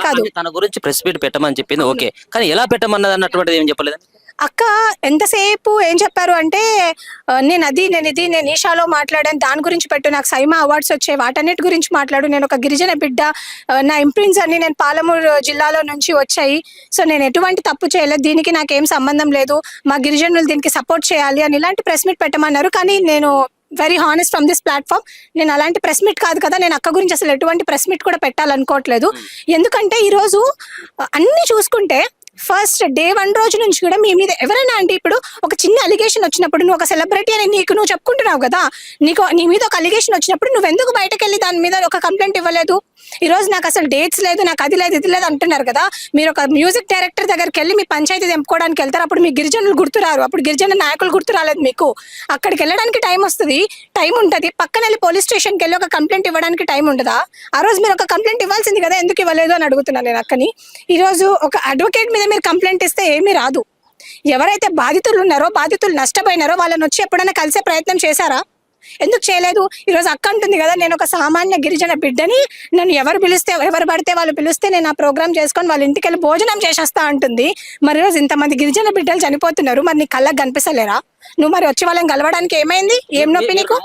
కాదు. తన గురించి ప్రెస్ మీట్ పెట్టమని చెప్పింది ఓకే, కానీ ఎలా పెట్టమన్నది అన్నటువంటిది ఏం చెప్పలేదు. అక్క ఎంతసేపు ఏం చెప్పారు అంటే నేను ఇది నేను ఈషాలో మాట్లాడాను, దాని గురించి పెట్టు, నాకు సైమా అవార్డ్స్ వచ్చాయి, వాటన్నిటి గురించి మాట్లాడు, నేను ఒక గిరిజన బిడ్డ, నా ఇంప్రింట్స్ అన్ని నేను పాలమూరు జిల్లాలో నుంచి వచ్చాయి, సో నేను ఎటువంటి తప్పు చేయలేదు, దీనికి నాకేం సంబంధం లేదు, మా గిరిజనులు దీనికి సపోర్ట్ చేయాలి అని ఇలాంటి ప్రెస్ మీట్ పెట్టమన్నారు. కానీ నేను very honest from this platform, నేను అలాంటి ప్రెస్ మీట్ కాదు కదా, నేను అక్క గురించి అసలు ఎటువంటి ప్రెస్ మీట్ కూడా పెట్టాలనుకోవట్లేదు. ఎందుకంటే ఈరోజు అన్ని చూసుకుంటే ఫస్ట్ డే 1 రోజు నుంచి కూడా మీ మీద ఎవరైనా అంటే ఇప్పుడు ఒక చిన్న అలిగేషన్ వచ్చినప్పుడు, నువ్వు ఒక సెలబ్రిటీ అని నువ్వు చెప్పుకుంటున్నావు కదా, నీ మీద ఒక అలిగేషన్ వచ్చినప్పుడు నువ్వు ఎందుకు బయటకు వెళ్ళి దాని మీద ఒక కంప్లైంట్ ఇవ్వలేదు? ఈ రోజు నాకు అసలు డేట్స్ లేదు, నాకు అది లేదు ఇది లేదు అంటున్నారు కదా, మీరు ఒక మ్యూజిక్ డైరెక్టర్ దగ్గరికి వెళ్ళి మీ పంచాయతీ తెంపుకోవడానికి వెళ్తారు, అప్పుడు మీ గిరిజనులు గుర్తురారు, అప్పుడు గిరిజన నాయకులు గుర్తు రాలేదు మీకు. అక్కడికి వెళ్ళడానికి టైం వస్తుంది, టైం ఉంటుంది, పక్కన వెళ్ళి పోలీస్ స్టేషన్కి వెళ్ళి ఒక కంప్లైంట్ ఇవ్వడానికి టైం ఉండదా? ఆ రోజు మీరు ఒక కంప్లైంట్ ఇవ్వాల్సింది కదా, ఎందుకు ఇవ్వలేదు అని అడుగుతున్నాను నేను అక్కని. ఈరోజు ఒక అడ్వకేట్ మీద మీరు కంప్లైంట్ ఇస్తే ఏమీ రాదు. ఎవరైతే బాధితులు ఉన్నారో, బాధితులు నష్టపోయినారో వాళ్ళని వచ్చి ఎప్పుడైనా కలిసే ప్రయత్నం చేశారా? ఎందుకు చేయలేదు? ఈరోజు అక్క అంటుంది కదా, నేను ఒక సామాన్య గిరిజన బిడ్డని, నన్ను ఎవరు పడితే వాళ్ళు పిలిస్తే నేను ఆ ప్రోగ్రామ్ చేసుకొని వాళ్ళ ఇంటికి వెళ్ళి భోజనం చేసేస్తా అంటుంది. మరి రోజు ఇంతమంది గిరిజన బిడ్డలు చనిపోతున్నారు, మరి నీ కళ్ళకు కనిపిస్తలేరా? నువ్వు మరి వచ్చి వాళ్ళని కలవడానికి ఏమైంది? ఏం నొప్పి నీకు?